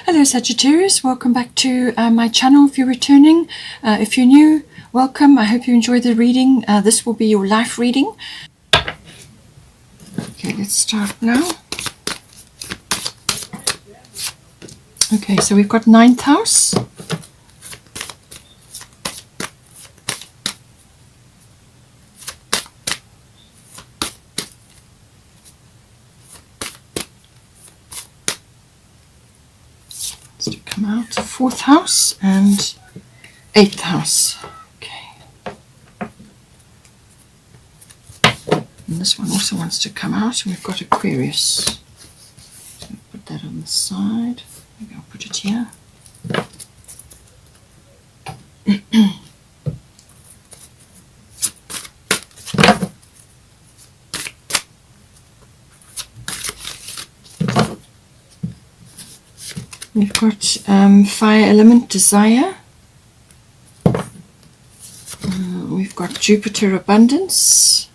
Hello Sagittarius, welcome back to my channel if you're returning. If you're new, welcome. I hope you enjoy the reading. This will be your life reading. Okay, let's start now. Okay, so we've got 9th house. To come out 4th house and 8th house. Okay, and this one also wants to come out, and we've got Aquarius. So put that on the side. Maybe I'll put it here. We've got fire element, desire. We've got Jupiter, abundance.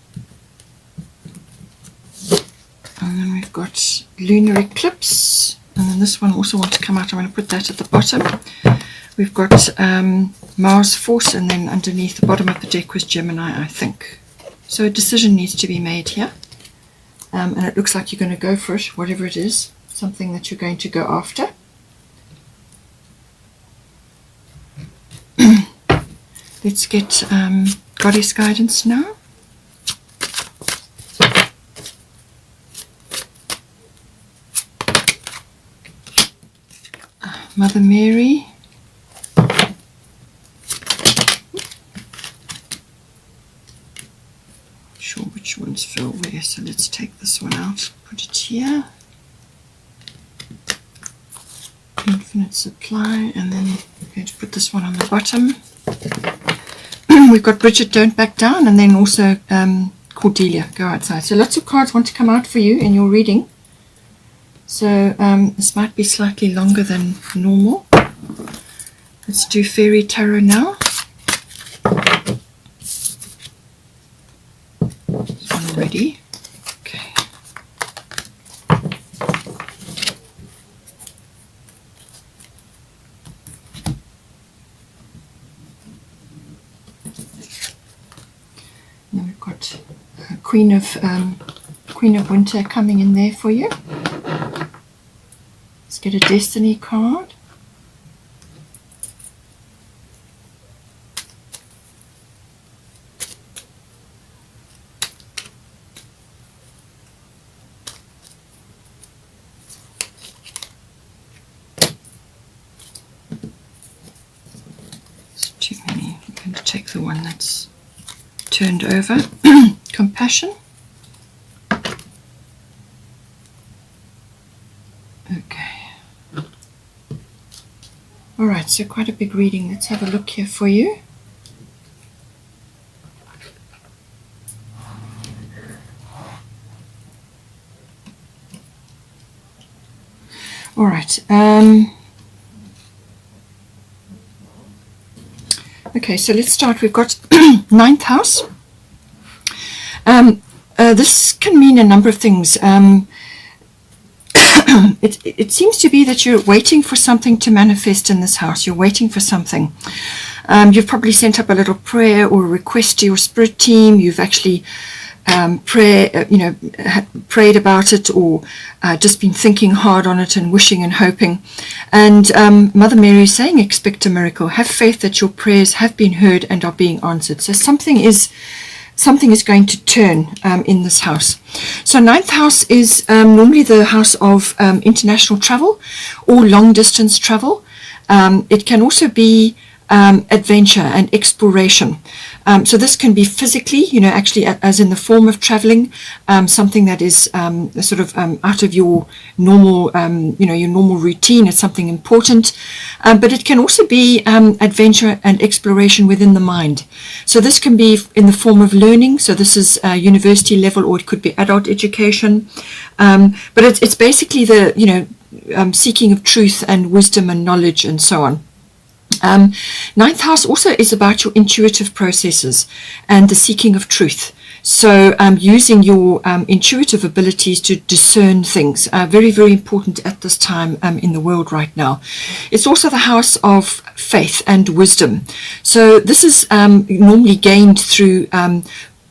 And then we've got lunar eclipse. And then this one also wants to come out. I'm going to put that at the bottom. We've got Mars, force, and then underneath the bottom of the deck was Gemini, I think. So a decision needs to be made here. And it looks like you're going to go for it, whatever it is. Something that you're going to go after. Let's get goddess guidance now. Mother Mary. Not sure which ones fell where, so let's take this one out, put it here. Infinite supply, and then I'm going to put this one on the bottom. We've got Bridget, don't back down, and then also Cordelia, go outside. So lots of cards want to come out for you in your reading. So this might be slightly longer than normal. Let's do Fairy Tarot now. This one already. Okay. Then we've got Queen of Winter coming in there for you. Let's get a Destiny card. It's too many. I'm going to take the one that's turned over. Compassion. Okay. Alright, so quite a big reading. Let's have a look here for you. Alright. Okay, so let's start. We've got 9th house. This can mean a number of things. It seems to be that you're waiting for something to manifest in this house. You're waiting for something. You've probably sent up a little prayer or a request to your spirit team. You've actually prayed about it, or just been thinking hard on it and wishing and hoping. And Mother Mary is saying, expect a miracle. Have faith that your prayers have been heard and are being answered. So something is going to turn in this house. So 9th house is normally the house of international travel or long distance travel. It can also be adventure and exploration. So this can be physically, actually as in the form of traveling, something that is sort of out of your normal, your normal routine. It's something important. But it can also be adventure and exploration within the mind. So this can be in the form of learning. So this is university level, or it could be adult education. But it's basically the, seeking of truth and wisdom and knowledge and so on. 9th house also is about your intuitive processes and the seeking of truth. So using your intuitive abilities to discern things, very, very important at this time in the world right now. It's also the house of faith and wisdom. So this is normally gained through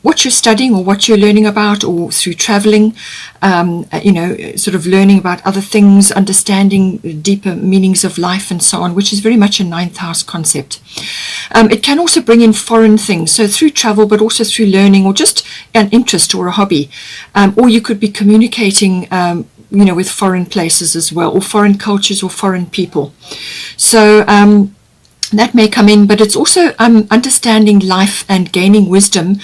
what you're studying or what you're learning about, or through traveling, sort of learning about other things, understanding deeper meanings of life and so on, which is very much a ninth house concept. It can also bring in foreign things, so through travel, but also through learning or just an interest or a hobby. Or you could be communicating with foreign places as well, or foreign cultures or foreign people. So that may come in, but it's also understanding life and gaining wisdom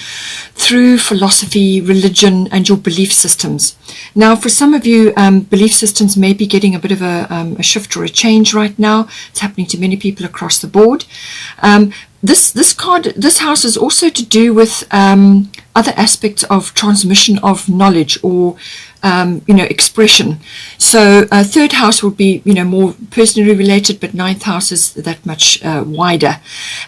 through philosophy, religion, and your belief systems. Now, for some of you, belief systems may be getting a bit of a shift or a change right now. It's happening to many people across the board. This house is also to do with other aspects of transmission of knowledge or expression. So third house would be more personally related, but ninth house is that much wider.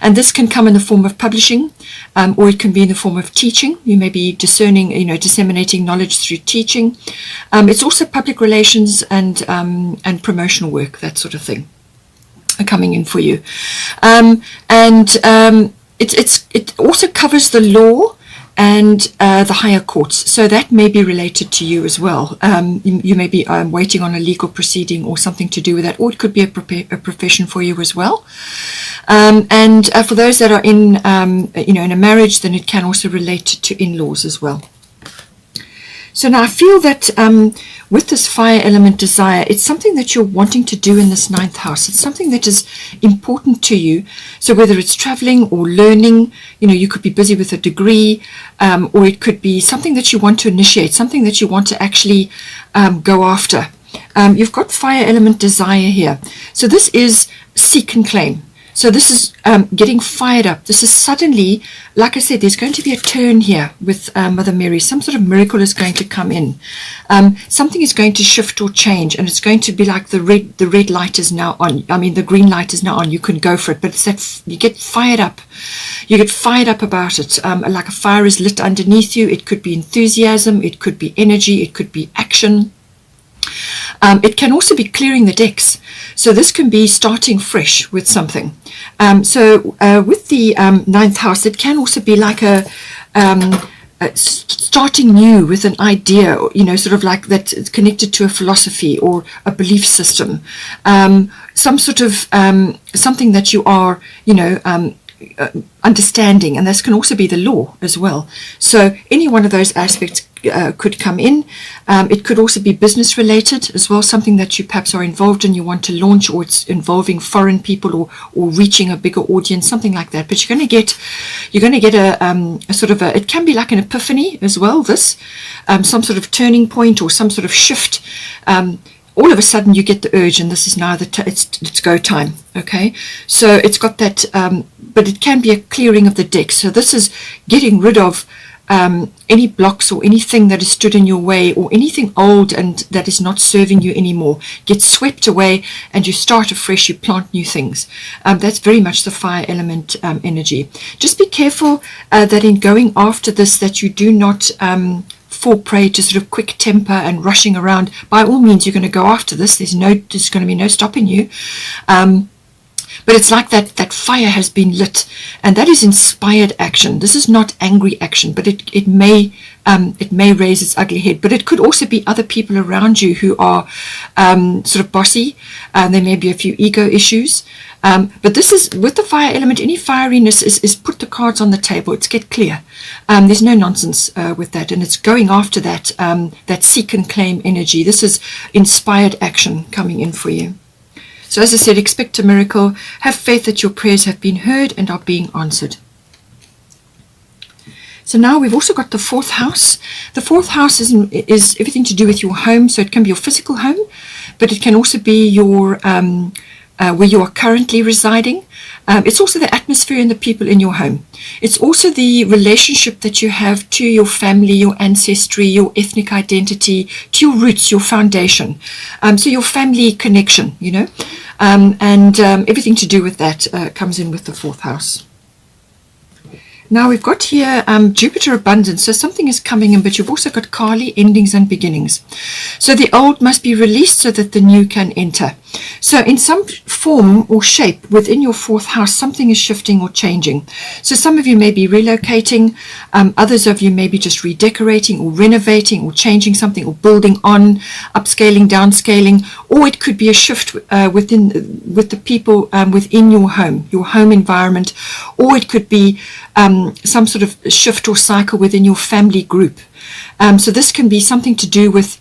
And this can come in the form of publishing, or it can be in the form of teaching. You may be discerning, disseminating knowledge through teaching. It's also public relations and promotional work, that sort of thing, coming in for you. It also covers the law and the higher courts, so that may be related to you as well. You may be waiting on a legal proceeding or something to do with that, or it could be a profession for you as well. And for those that are in a marriage, then it can also relate to in-laws as well. So now I feel that with this fire element desire, it's something that you're wanting to do in this ninth house. It's something that is important to you. So whether it's traveling or learning, you could be busy with a degree, or it could be something that you want to initiate, something that you want to actually go after. You've got fire element desire here. So this is seek and claim. So this is getting fired up. This is suddenly, like I said, there's going to be a turn here with Mother Mary. Some sort of miracle is going to come in. Something is going to shift or change, and it's going to be like the red light is now on. I mean, the green light is now on. You can go for it, but it's that you get fired up. You get fired up about it. Like a fire is lit underneath you. It could be enthusiasm. It could be energy. It could be action. It can also be clearing the decks. So this can be starting fresh with something. With the ninth house, it can also be like a starting new with an idea, sort of like that's connected to a philosophy or a belief system. Some sort of something that you are, understanding, and this can also be the law as well. So any one of those aspects could come in. It could also be business related as well, something that you perhaps are involved in, you want to launch, or it's involving foreign people or reaching a bigger audience, something like that. But you're going to get a sort of it can be like an epiphany as well, this some sort of turning point or some sort of shift. All of a sudden you get the urge, and this is now it's go time. Okay, so it's got that, but it can be a clearing of the deck. So this is getting rid of any blocks or anything that has stood in your way, or anything old and that is not serving you anymore. Get swept away, and you start afresh. You plant new things. That's very much the fire element energy. Just be careful that in going after this, that you do not fall prey to sort of quick temper and rushing around. By all means, you're going to go after this. There's going to be no stopping you. But it's like that fire has been lit, and that is inspired action. This is not angry action, but it may raise its ugly head. But it could also be other people around you who are sort of bossy. There may be a few ego issues. But this is, with the fire element, any fieriness is put the cards on the table. It's get clear. There's no nonsense with that, and it's going after that seek and claim energy. This is inspired action coming in for you. So as I said, expect a miracle. Have faith that your prayers have been heard and are being answered. So now we've also got the fourth house. The fourth house is everything to do with your home. So it can be your physical home, but it can also be your where you are currently residing. It's also the atmosphere and the people in your home. It's also the relationship that you have to your family, your ancestry, your ethnic identity, to your roots, your foundation. So your family connection, and everything to do with that comes in with the fourth house. Now we've got here Jupiter abundance, so something is coming in, but you've also got Kali, endings and beginnings. So the old must be released so that the new can enter. So in some form or shape within your fourth house, something is shifting or changing. So some of you may be relocating, others of you may be just redecorating or renovating or changing something or building on, upscaling, downscaling, or it could be a shift with the people within your home environment, or it could be some sort of shift or cycle within your family group. So this can be something to do with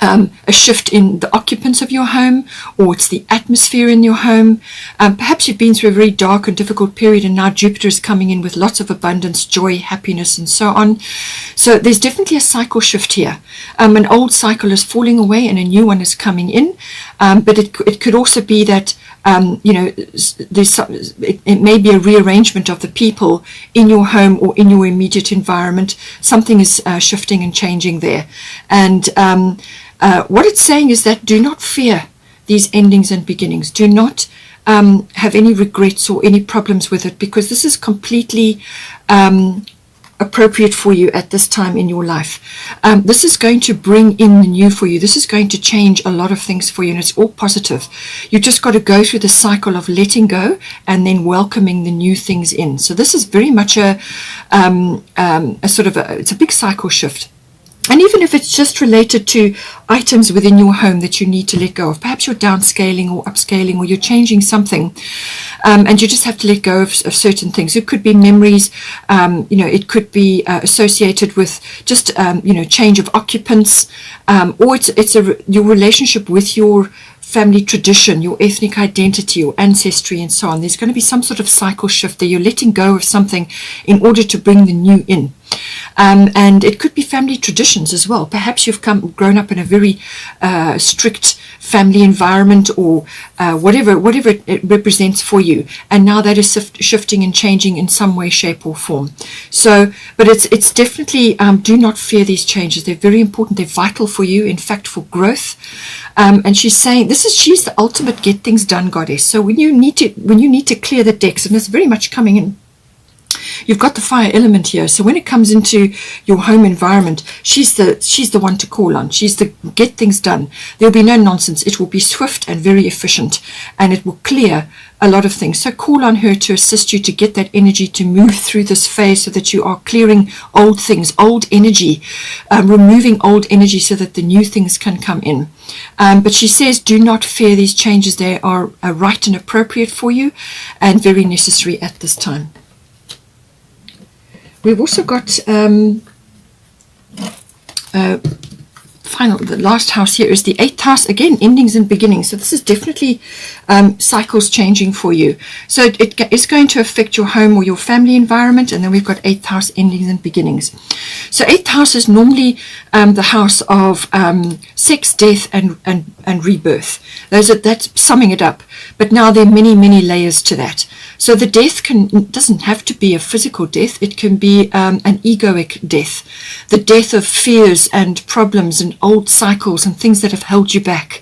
a shift in the occupants of your home, or it's the atmosphere in your home. Perhaps you've been through a very dark and difficult period, and now Jupiter is coming in with lots of abundance, joy, happiness, and so on. So there's definitely a cycle shift here. An old cycle is falling away and a new one is coming in. But it could also be that it may be a rearrangement of the people in your home or in your immediate environment. Something is shifting and changing there. And what it's saying is that do not fear these endings and beginnings. Do not have any regrets or any problems with it, because this is completely appropriate for you at this time in your life. This is going to bring in the new for you. This is going to change a lot of things for you, and it's all positive. You just got to go through the cycle of letting go and then welcoming the new things in. So this is very much it's a big cycle shift. And even if it's just related to items within your home that you need to let go of, perhaps you're downscaling or upscaling, or you're changing something, and you just have to let go of certain things. It could be memories, it could be associated with just, change of occupants, or it's your relationship with your family tradition, your ethnic identity, your ancestry, and so on. There's going to be some sort of cycle shift there. You're letting go of something in order to bring the new in. And it could be family traditions as well. Perhaps you've grown up in a very strict family environment, or whatever it represents for you, and now that is shifting and changing in some way, shape, or form. So, but it's definitely do not fear these changes. They're very important. They're vital for you, in fact, for growth. And she's saying she's the ultimate get things done goddess. So when you need to clear the decks, and it's very much coming in. You've got the fire element here, so when it comes into your home environment, she's the one to call on. She's the get things done. There'll be no nonsense. It will be swift and very efficient, and it will clear a lot of things. So call on her to assist you to get that energy to move through this phase, so that you are clearing old things, old energy, removing old energy so that the new things can come in. But she says do not fear these changes. They are right and appropriate for you, and very necessary at this time. We've also got the last house here is the 8th house, again, endings and beginnings. So this is definitely cycles changing for you. So it is going to affect your home or your family environment. And then we've got 8th house, endings and beginnings. So 8th house is normally the house of sex, death, and rebirth. That's summing it up. But now there are many, many layers to that. So the death doesn't have to be a physical death. It can be an egoic death, the death of fears and problems and old cycles and things that have held you back.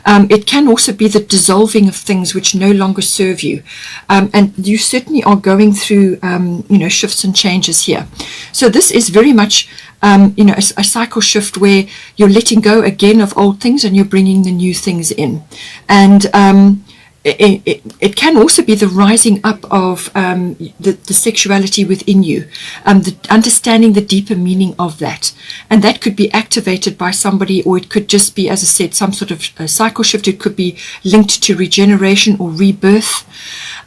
It can also be the dissolving of things which no longer serve you. And you certainly are going through, shifts and changes here. So this is very much, a cycle shift where you're letting go again of old things and you're bringing the new things in. And it can also be the rising up of the sexuality within you, understanding the deeper meaning of that. And that could be activated by somebody, or it could just be, as I said, some sort of cycle shift. It could be linked to regeneration or rebirth,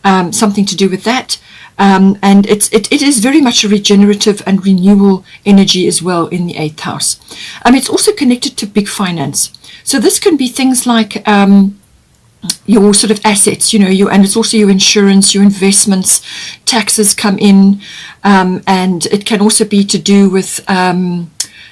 something to do with that. And it is very much a regenerative and renewal energy as well in the 8th house. It's also connected to big finance. So this can be things like your sort of assets, and it's also your insurance, your investments, taxes come in, and it can also be to do with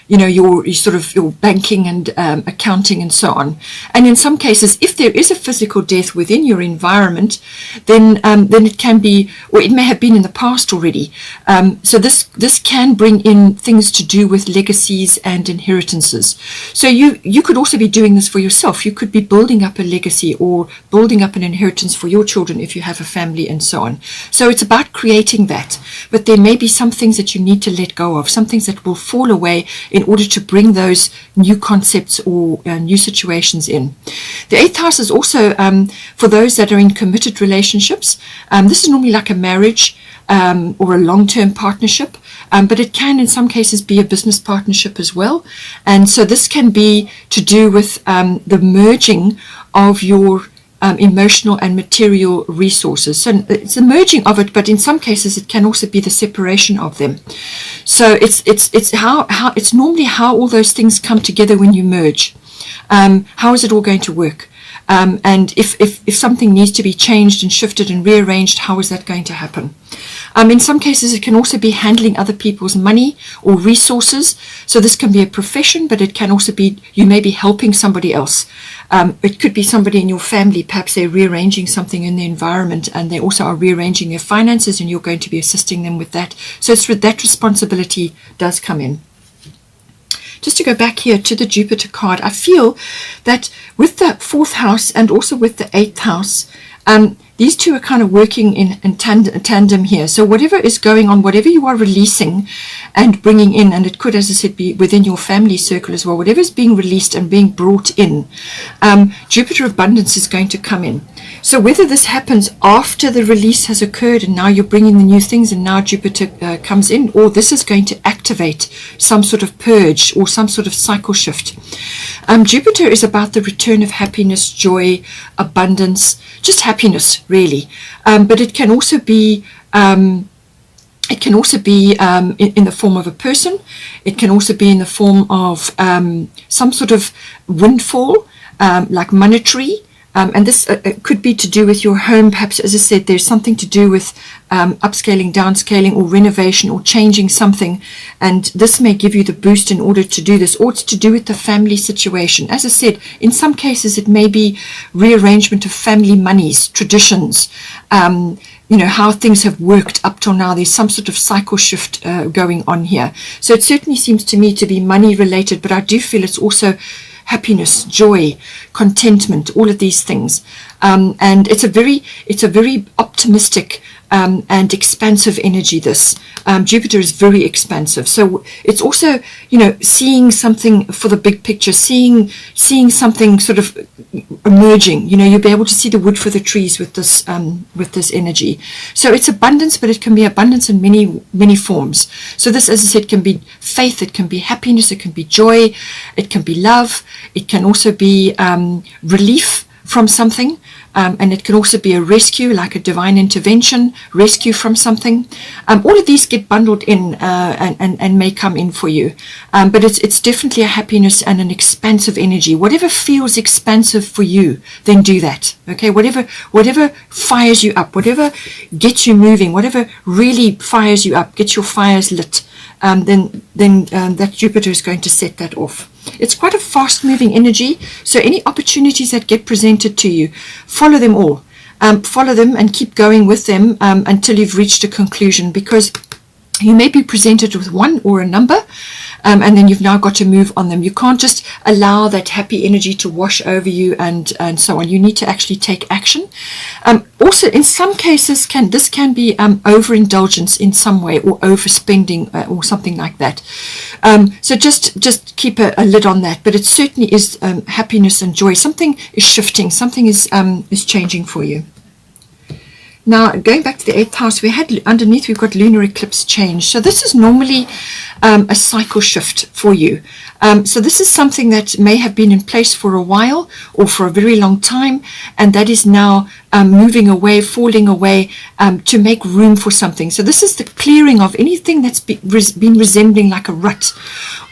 your banking and accounting and so on. And in some cases, if there is a physical death within your environment, then it can be, or it may have been in the past already. So this can bring in things to do with legacies and inheritances. So you could also be doing this for yourself. You could be building up a legacy or building up an inheritance for your children if you have a family and so on. So it's about creating that. But there may be some things that you need to let go of, some things that will fall away in order to bring those new concepts or new situations in. The 8th house is also for those that are in committed relationships. This is normally like a marriage or a long-term partnership, but it can in some cases be a business partnership as well. And so this can be to do with the merging of your emotional and material resources. So it's a merging of it, but in some cases it can also be the separation of them. So it's normally how all those things come together when you merge. How is it all going to work? And if something needs to be changed and shifted and rearranged, how is that going to happen? In some cases, it can also be handling other people's money or resources. So this can be a profession, but it can also be you may be helping somebody else. It could be somebody in your family, perhaps they're rearranging something in the environment and they also are rearranging their finances and you're going to be assisting them with that. So that responsibility does come in. Just to go back here to the Jupiter card, I feel that with the 4th house and also with the 8th house, these two are kind of working in tandem here. So whatever is going on, whatever you are releasing and bringing in, and it could, as I said, be within your family circle as well, whatever is being released and being brought in, Jupiter abundance is going to come in. So whether this happens after the release has occurred and now you're bringing the new things and now Jupiter comes in, or this is going to activate some sort of purge or some sort of cycle shift. Jupiter is about the return of happiness, joy, abundance, just happiness really. But it can also be in the form of a person. It can also be in the form of some sort of windfall, like monetary. And this could be to do with your home. Perhaps, as I said, there's something to do with upscaling, downscaling, or renovation, or changing something. And this may give you the boost in order to do this, or it's to do with the family situation. As I said, in some cases, it may be rearrangement of family monies, traditions, how things have worked up till now. There's some sort of cycle shift going on here. So it certainly seems to me to be money related, but I do feel it's also happiness, joy, contentment, all of these things. And it's a very optimistic and expansive energy, this. Jupiter is very expansive. So it's also, seeing something for the big picture, seeing something sort of emerging. You'll be able to see the wood for the trees with this energy. So it's abundance, but it can be abundance in many, many forms. So this, as I said, can be faith, it can be happiness, it can be joy, it can be love, it can also be relief from something. And it can also be a rescue, like a divine intervention, rescue from something. All of these get bundled in and may come in for you. But it's definitely a happiness and an expansive energy. Whatever feels expansive for you, then do that. Okay, whatever fires you up, whatever gets you moving, whatever really fires you up, gets your fires lit, then that Jupiter is going to set that off. It's quite a fast-moving energy, so any opportunities that get presented to you, follow them all. Follow them and keep going with them until you've reached a conclusion, because you may be presented with one or a number, and then you've now got to move on them. You can't just allow that happy energy to wash over you and so on. You need to actually take action. Also, in some cases, this can be overindulgence in some way, or overspending, or something like that. So just keep a lid on that. But it certainly is happiness and joy. Something is shifting. Something is changing for you. Now, going back to the 8th house, we've got lunar eclipse change. So this is normally a cycle shift for you. So this is something that may have been in place for a while or for a very long time, and that is now moving away, falling away, to make room for something. So this is the clearing of anything that's been resembling like a rut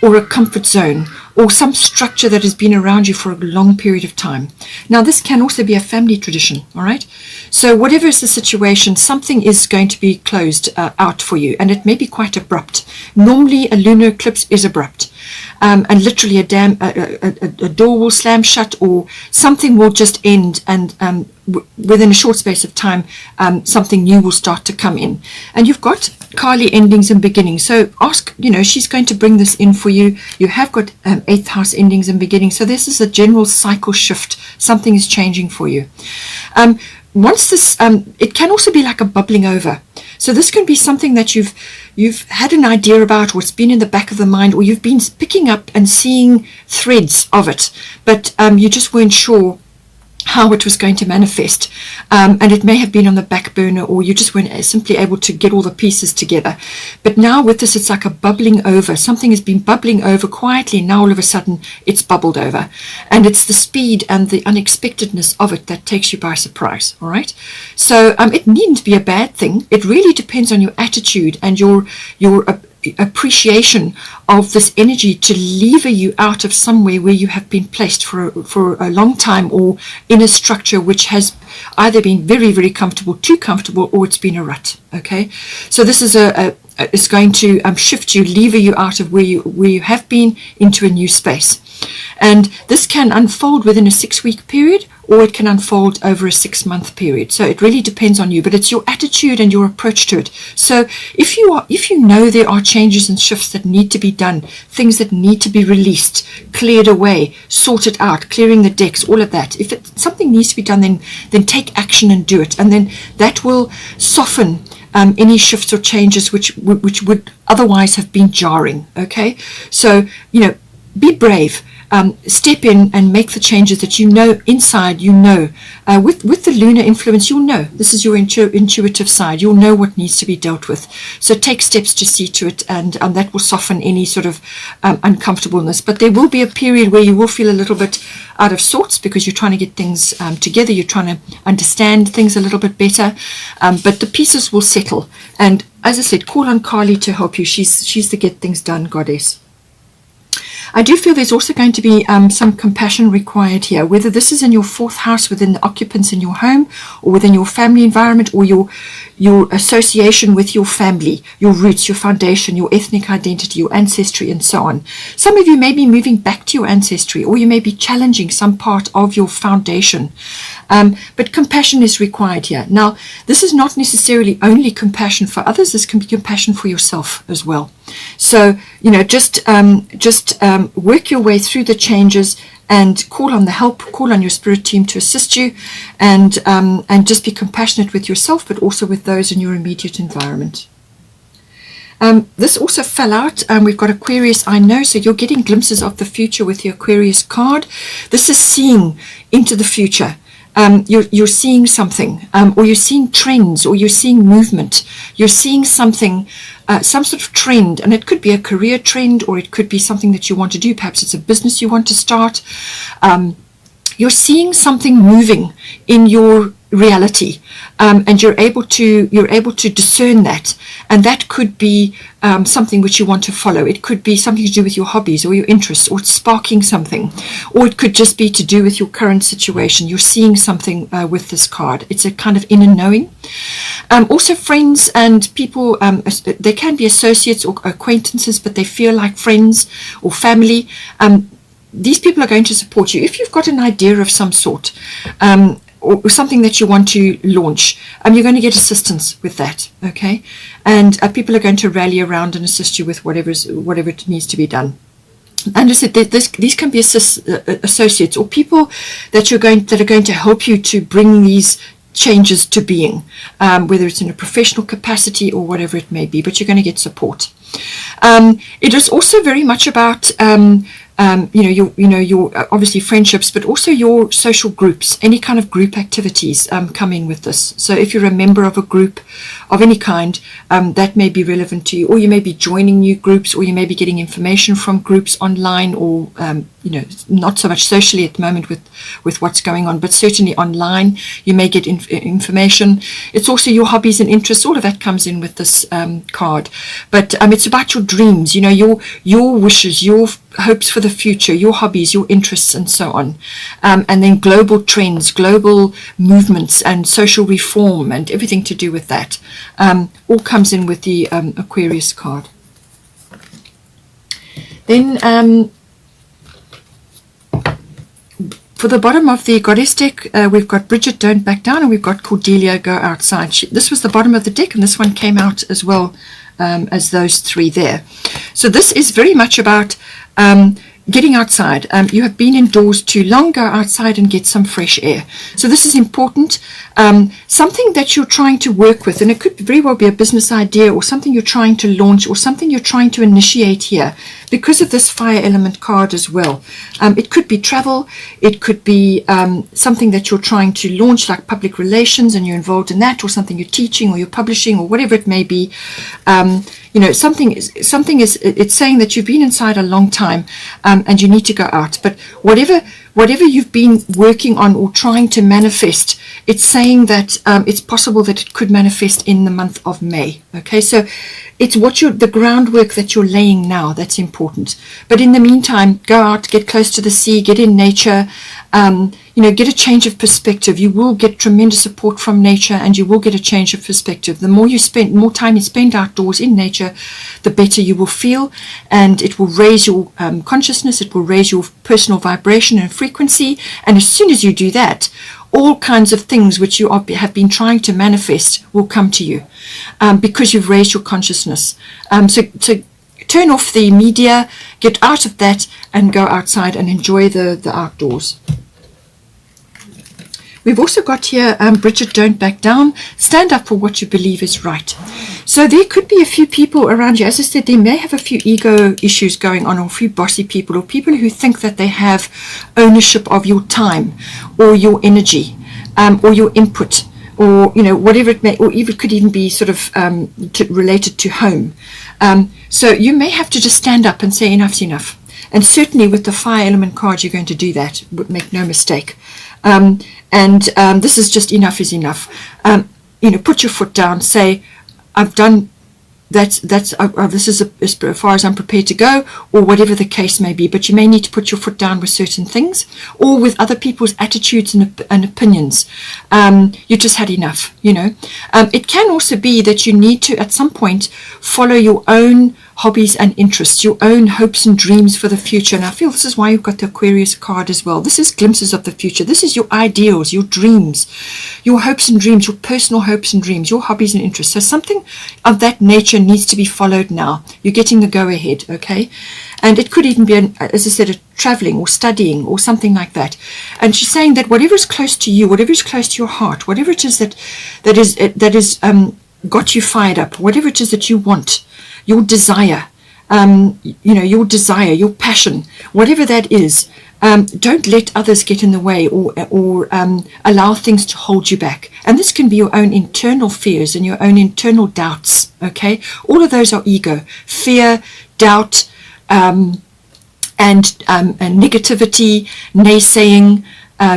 or a comfort zone, or some structure that has been around you for a long period of time. Now, this can also be a family tradition, all right? So whatever is the situation, something is going to be closed out for you, and it may be quite abrupt. Normally, a lunar eclipse is abrupt. and literally a door will slam shut, or something will just end, and within a short space of time, something new will start to come in. And you've got Kali endings and beginnings. So ask, she's going to bring this in for you. You have got 8th house endings and beginnings. So this is a general cycle shift. Something is changing for you. Once this, it can also be like a bubbling over. So this can be something that you've had an idea about, or it's been in the back of the mind, or you've been picking up and seeing threads of it, but you just weren't sure how it was going to manifest, and it may have been on the back burner, or you just weren't simply able to get all the pieces together. But now with this, it's like a bubbling over. Something has been bubbling over quietly, and now all of a sudden it's bubbled over, and it's the speed and the unexpectedness of it that takes you by surprise. All right, so it needn't be a bad thing. It really depends on your attitude and your appreciation of this energy to lever you out of somewhere where you have been placed for a long time, or in a structure which has either been very, very comfortable, too comfortable, or it's been a rut. Okay, so this is is going to shift you, lever you out of where you have been into a new space. And this can unfold within a 6-week period, or it can unfold over a 6-month period. So it really depends on you, but it's your attitude and your approach to it. So if you know there are changes and shifts that need to be done, things that need to be released, cleared away, sorted out, clearing the decks, all of that. If something needs to be done, then take action and do it. And then that will soften any shifts or changes which would otherwise have been jarring. Okay, so be brave. Step in and make the changes that inside. With the lunar influence, you'll know. This is your intuitive side. You'll know what needs to be dealt with. So take steps to see to it, and that will soften any sort of uncomfortableness. But there will be a period where you will feel a little bit out of sorts, because you're trying to get things together. You're trying to understand things a little bit better. But the pieces will settle. And as I said, call on Kali to help you. She's the get things done goddess. I do feel there's also going to be some compassion required here, whether this is in your 4th house within the occupants in your home, or within your family environment, or your association with your family, your roots, your foundation, your ethnic identity, your ancestry, and so on. Some of you may be moving back to your ancestry, or you may be challenging some part of your foundation. But compassion is required here. Now, this is not necessarily only compassion for others. This can be compassion for yourself as well. So, just work your way through the changes, and call on the help, call on your spirit team to assist you, and just be compassionate with yourself, but also with those in your immediate environment. This also fell out. We've got Aquarius, I know, so you're getting glimpses of the future with the Aquarius card. This is seeing into the future. You're seeing something, or you're seeing trends, or you're seeing movement. You're seeing something, some sort of trend, and it could be a career trend, or it could be something that you want to do. Perhaps it's a business you want to start. You're seeing something moving in your reality, and you're able to discern that, and that could be something which you want to follow. It could be something to do with your hobbies or your interests, or it's sparking something, or it could just be to do with your current situation. You're seeing something with this card. It's a kind of inner knowing. Also, friends and people, they can be associates or acquaintances, but they feel like friends or family. These people are going to support you. If you've got an idea of some sort, or something that you want to launch, you're going to get assistance with that, okay? And people are going to rally around and assist you with whatever needs to be done. And as I said, these can be associates or people that are going to help you to bring these changes to being, whether it's in a professional capacity or whatever it may be, but you're going to get support. It is also very much about your obviously friendships, but also your social groups. Any kind of group activities come in with this. So if you're a member of a group of any kind, that may be relevant to you, or you may be joining new groups, or you may be getting information from groups online, or not so much socially at the moment with what's going on, but certainly online you may get information. It's also your hobbies and interests. All of that comes in with this card. But it's about your dreams, your wishes, your hopes for the future, your hobbies, your interests, and so on. And then global trends, global movements, and social reform, and everything to do with that. All comes in with the Aquarius card. Then for the bottom of the goddess deck, we've got Bridget, don't back down, and we've got Cordelia, go outside. This was the bottom of the deck, and this one came out as well as those three there. So this is very much about getting outside. You have been indoors too long. Go outside and get some fresh air. So this is important. Something that you're trying to work with, and it could very well be a business idea or something you're trying to launch or something you're trying to initiate here because of this fire element card as well. It could be travel. It could be something that you're trying to launch, like public relations, and you're involved in that, or something you're teaching or you're publishing or whatever it may be. You know, something is, it's saying that you've been inside a long time and you need to go out. But whatever you've been working on or trying to manifest, it's saying that it's possible that it could manifest in the month of May. Okay, so it's the groundwork that you're laying now that's important. But in the meantime, go out, get close to the sea, get in nature, you know, get a change of perspective. You will get tremendous support from nature, and you will get a change of perspective. The more time you spend outdoors in nature, the better you will feel, and it will raise your consciousness. It will raise your personal vibration and frequency. And as soon as you do that, all kinds of things which you have been trying to manifest will come to you because you've raised your consciousness. So turn off the media, get out of that, and go outside and enjoy the outdoors. We've also got here, Bridget, don't back down. Stand up for what you believe is right. So there could be a few people around you. As I said, they may have a few ego issues going on, or a few bossy people, or people who think that they have ownership of your time or your energy or your input, or, you know, whatever it may, or even could even be sort of related to home. So you may have to just stand up and say enough's enough. And certainly with the fire element card, you're going to do that. Make no mistake. This is just enough is enough. You know, put your foot down. Say, I've done. This is as far as I'm prepared to go, or whatever the case may be. But you may need to put your foot down with certain things, or with other people's attitudes and opinions. You just had enough. You know. It can also be that you need to, at some point, follow your own hobbies and interests, your own hopes and dreams for the future. And I feel this is why you've got the Aquarius card as well. This is glimpses of the future. This is your ideals, your dreams, your hopes and dreams, your personal hopes and dreams, your hobbies and interests. So something of that nature needs to be followed now. You're getting the go ahead, okay? And it could even be, as I said, traveling or studying or something like that. And she's saying that whatever is close to you, whatever is close to your heart, whatever it is that is got you fired up, whatever it is that you want, your desire, you know, your desire, your passion, whatever that is, don't let others get in the way or allow things to hold you back. And this can be your own internal fears and your own internal doubts, okay? All of those are ego, fear, doubt, and negativity, naysaying,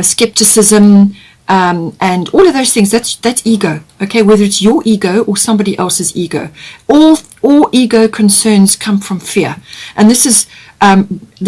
skepticism, and all of those things. That's ego, okay? Whether it's your ego or somebody else's ego, all ego concerns come from fear, and this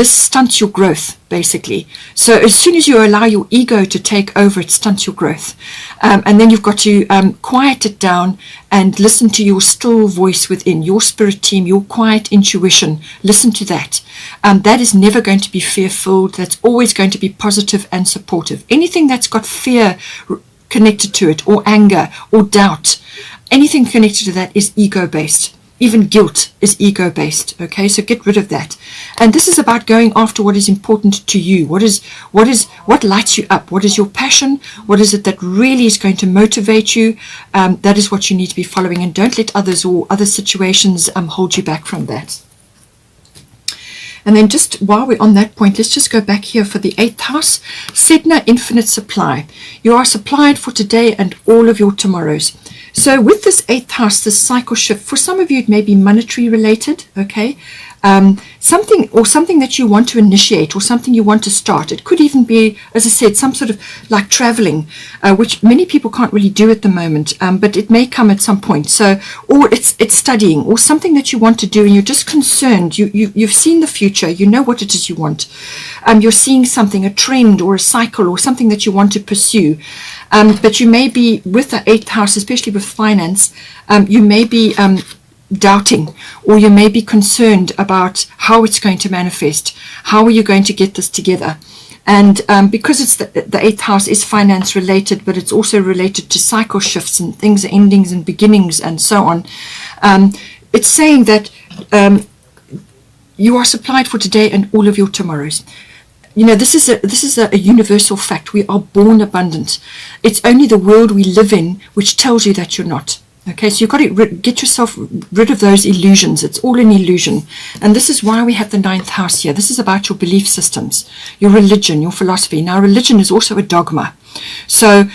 stunts your growth, basically. So as soon as you allow your ego to take over, it stunts your growth, and then you've got to quiet it down and listen to your still voice within, your spirit team, your quiet intuition. Listen to that. That is never going to be fear-filled. That's always going to be positive and supportive. Anything that's got fear connected to it, or anger, or doubt, anything connected to that is ego-based. Even guilt is ego-based, okay? So get rid of that. And this is about going after what is important to you. What lights you up? What is your passion? What is it that really is going to motivate you? That is what you need to be following, and don't let others or other situations hold you back from that. And then just while we're on that point, let's just go back here for the 8th house. Sedna, infinite supply. You are supplied for today and all of your tomorrows. So with this 8th house, this cycle shift, for some of you it may be monetary related, okay? Something that you want to initiate, or something you want to start. It could even be, as I said, some sort of like traveling, which many people can't really do at the moment, but it may come at some point. So, or it's studying, or something that you want to do, and you're just concerned. You've seen the future. You know what it is you want. You're seeing something, a trend or a cycle, or something that you want to pursue. But you may be with the 8th house, especially with finance. You may be doubting, or you may be concerned about how it's going to manifest. How are you going to get this together? And because it's the 8th house is finance related, but it's also related to cycle shifts and things, endings and beginnings and so on. It's saying that you are supplied for today and all of your tomorrows. You know, this is a universal fact. We are born abundant. It's only the world we live in which tells you that you're not. Okay, so you've got to get yourself rid of those illusions. It's all an illusion. And this is why we have the 9th house here. This is about your belief systems, your religion, your philosophy. Now, religion is also a dogma. So,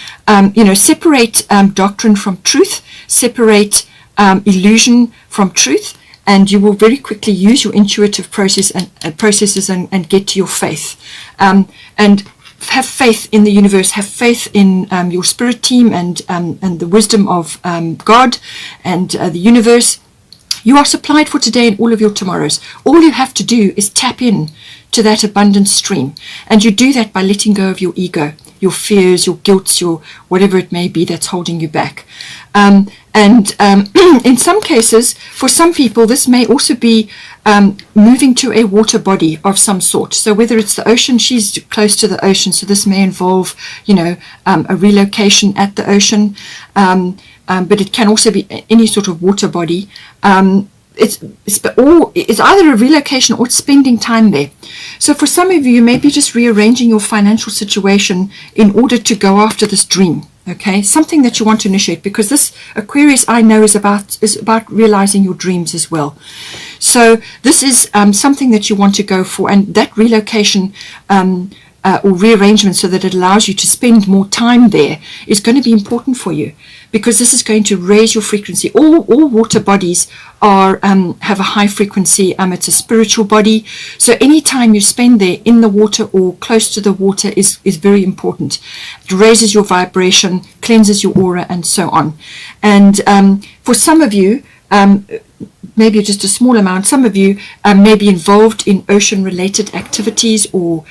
you know, separate doctrine from truth, separate illusion from truth, and you will very quickly use your intuitive processes and get to your faith. And have faith in the universe, have faith in your spirit team and the wisdom of God and the universe. You are supplied for today and all of your tomorrows. All you have to do is tap in to that abundant stream. And you do that by letting go of your ego, your fears, your guilts, your whatever it may be that's holding you back. In some cases, for some people, this may also be moving to a water body of some sort. So whether it's the ocean, she's close to the ocean, so this may involve, you know, a relocation at the ocean, but it can also be any sort of water body. It's either a relocation or it's spending time there. So for some of you may be just rearranging your financial situation in order to go after this dream. Okay, something that you want to initiate, because this Aquarius, I know, is about realizing your dreams as well. So this is something that you want to go for, and that relocation or rearrangement, so that it allows you to spend more time there, is going to be important for you, because this is going to raise your frequency. All water bodies are have a high frequency. It's a spiritual body, so any time you spend there in the water or close to the water is very important. It raises your vibration, cleanses your aura, and so on. And for some of you, maybe just a small amount, some of you may be involved in ocean related activities, or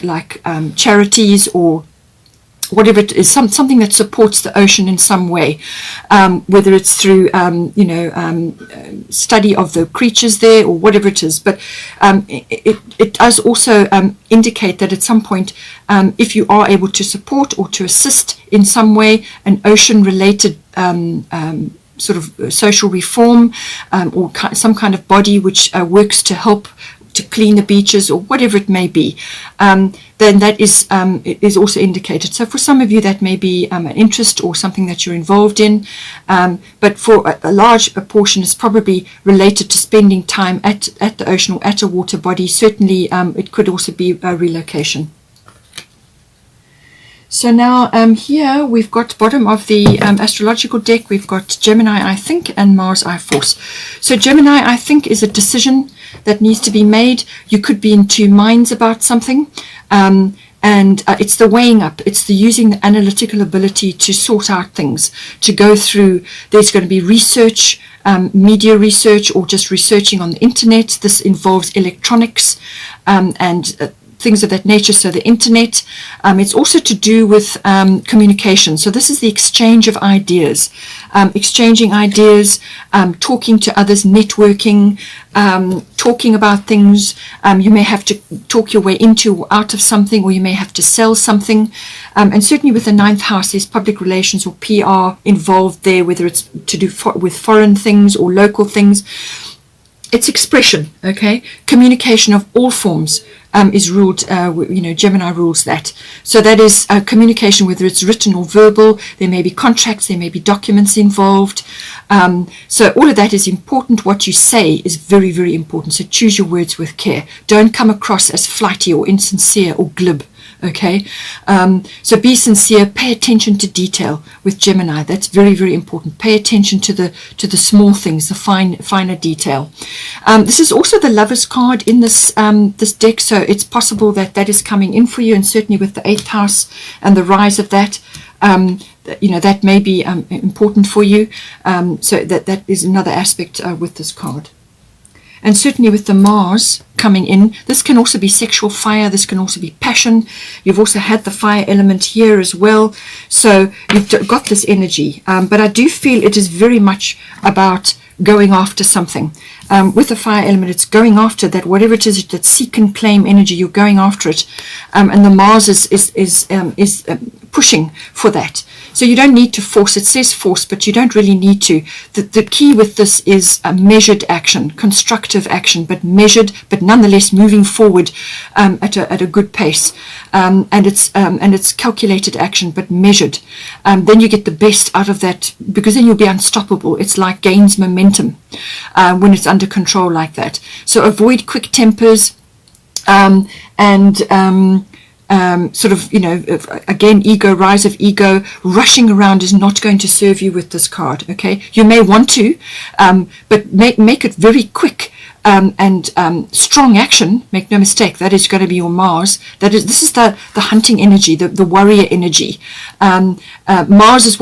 like charities, or whatever it is, something that supports the ocean in some way, whether it's through study of the creatures there or whatever it is. But it does also indicate that at some point, if you are able to support or to assist in some way an ocean related sort of social reform, or some kind of body which works to help to clean the beaches or whatever it may be, then that is also indicated. So for some of you that may be an interest or something that you're involved in, but for a large portion it's probably related to spending time at the ocean or at a water body. Certainly it could also be a relocation. So now here we've got bottom of the astrological deck, we've got Gemini, I think, and Mars, I force. So Gemini, I think, is a decision that needs to be made. You could be in two minds about something, and it's the weighing up. It's the using the analytical ability to sort out things, to go through. There's going to be research, media research, or just researching on the internet. This involves electronics and things of that nature, so the internet. It's also to do with communication. So this is the exchange of ideas, exchanging ideas, talking to others, networking, talking about things. You may have to talk your way into or out of something, or you may have to sell something. And certainly with the 9th house, there's public relations or PR involved there, whether it's to do with foreign things or local things. It's expression, okay? Communication of all forms is ruled, Gemini rules that. So that is communication, whether it's written or verbal. There may be contracts, there may be documents involved. So all of that is important. What you say is very, very important. So choose your words with care. Don't come across as flighty or insincere or glib. Okay, so be sincere, pay attention to detail with Gemini. That's very, very important. Pay attention to the small things, the finer detail. This is also the Lovers card in this this deck, so it's possible that is coming in for you, and certainly with the 8th house and the rise of that, that may be important for you. So that is another aspect with this card. And certainly with the Mars coming in, this can also be sexual fire. This can also be passion. You've also had the fire element here as well. So you've got this energy. But I do feel it is very much about going after something. With the fire element, it's going after that, whatever it is, that seek and claim energy, you're going after it. And the Mars is pushing for that. So you don't need to force. It says force, but you don't really need to. The key with this is a measured action, constructive action, but measured, but nonetheless moving forward at a good pace. And it's calculated action, but measured. Then you get the best out of that, because then you'll be unstoppable. It's like gains momentum when it's under control like that. So avoid quick tempers sort of, again, ego, rise of ego. Rushing around is not going to serve you with this card, okay? You may want to, but make it very quick and strong action. Make no mistake, that is going to be your Mars. This is the hunting energy, the warrior energy. Mars is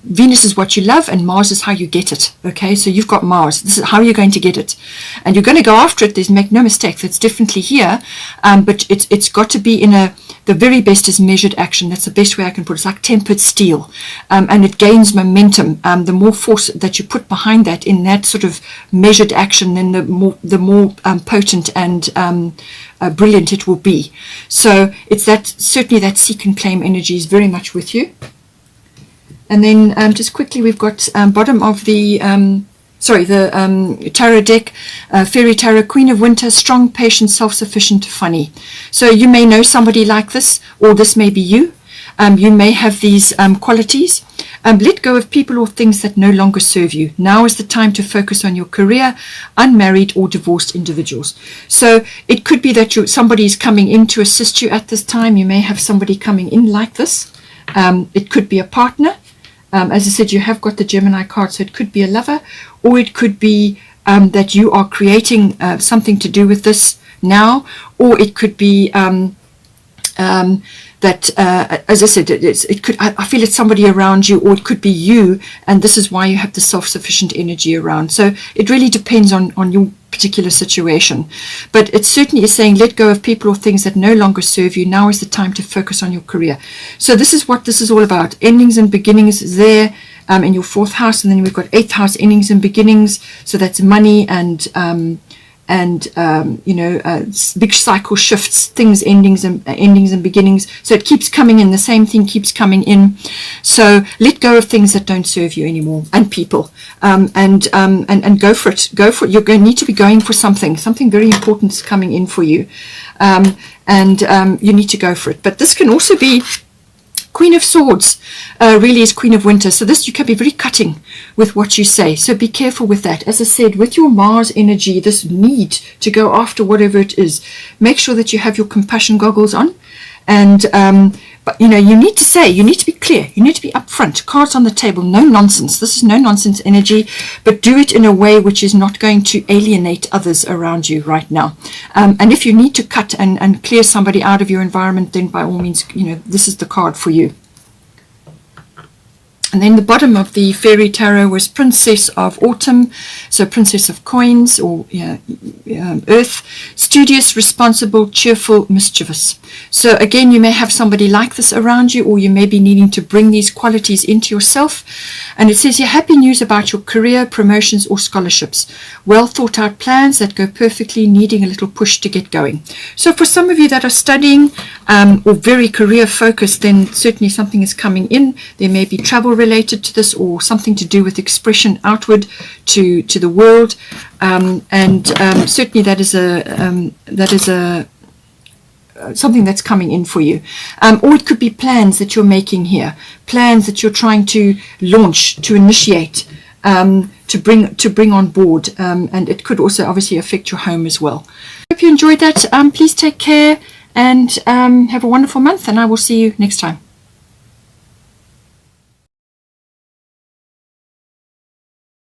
Venus is what you love, and Mars is how you get it, okay? So you've got Mars. This is how you're going to get it. And you're going to go after it. Make no mistake, that's definitely here, but it's got to be in the very best is measured action. That's the best way I can put it. It's like tempered steel, and it gains momentum. The more force that you put behind that, in that sort of measured action, then the more potent and brilliant it will be. So it's certainly that seek and claim energy is very much with you. And then just quickly, we've got bottom of the tarot deck, Fairy Tarot, Queen of Winter, strong, patient, self-sufficient, funny. So you may know somebody like this, or this may be you. You may have these qualities. Let go of people or things that no longer serve you. Now is the time to focus on your career, unmarried or divorced individuals. So it could be that somebody is coming in to assist you at this time. You may have somebody coming in like this. It could be a partner. As I said, you have got the Gemini card, so it could be a lover, or it could be that you are creating something to do with this now, or it could be that, as I said, I feel it's somebody around you, or it could be you, and this is why you have the self-sufficient energy around. So it really depends on your particular situation. But it certainly is saying, let go of people or things that no longer serve you. Now is the time to focus on your career. So this is what this is all about. Endings and beginnings is there in your 4th house, and then we've got 8th house, endings and beginnings. So that's money and big cycle shifts, things, endings and beginnings. So it keeps coming in, the same thing keeps coming in. So let go of things that don't serve you anymore, and people, and go for it. You're going to need to be going for something very important is coming in for you, and you need to go for it. But this can also be Queen of Swords, really is Queen of Winter. So this, you can be very cutting with what you say. So be careful with that. As I said, with your Mars energy, this need to go after whatever it is, make sure that you have your compassion goggles on. And, but you need to say, you need to be clear, you need to be upfront, cards on the table, no nonsense. This is no nonsense energy, but do it in a way which is not going to alienate others around you right now. And if you need to cut and clear somebody out of your environment, then by all means, this is the card for you. And then the bottom of the Fairy Tarot was Princess of Autumn, so Princess of Coins, or Earth, studious, responsible, cheerful, mischievous. So again, you may have somebody like this around you, or you may be needing to bring these qualities into yourself. And it says here, happy news about your career, promotions, or scholarships. Well thought out plans that go perfectly, needing a little push to get going. So for some of you that are studying or very career focused, then certainly something is coming in. There may be travel related to this, or something to do with expression outward to the world, and certainly that is something that's coming in for you, or it could be plans that you're making here, plans that you're trying to launch, to initiate, to bring on board, and it could also obviously affect your home as well. Hope you enjoyed that. Please take care and have a wonderful month, and I will see you next time.